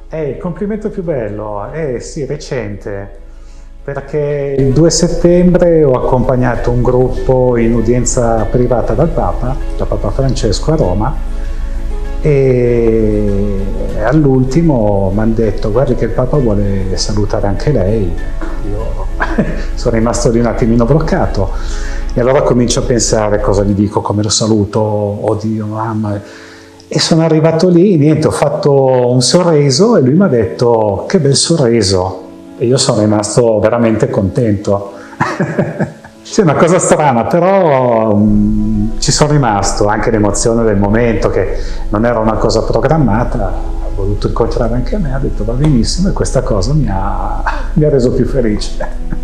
Il complimento più bello, sì, recente, perché il 2 settembre ho accompagnato un gruppo in udienza privata da Papa Francesco a Roma, e all'ultimo mi hanno detto: guardi che il Papa vuole salutare anche lei. Io sono rimasto lì un attimino bloccato, e allora comincio a pensare cosa gli dico, come lo saluto, oddio mamma. E sono arrivato lì, niente, ho fatto un sorriso e lui mi ha detto: che bel sorriso. E io sono rimasto veramente contento. Sì, è una cosa strana, però ci sono rimasto, anche l'emozione del momento, che non era una cosa programmata, ha voluto incontrare anche me, ha detto va benissimo, e questa cosa mi ha reso più felice.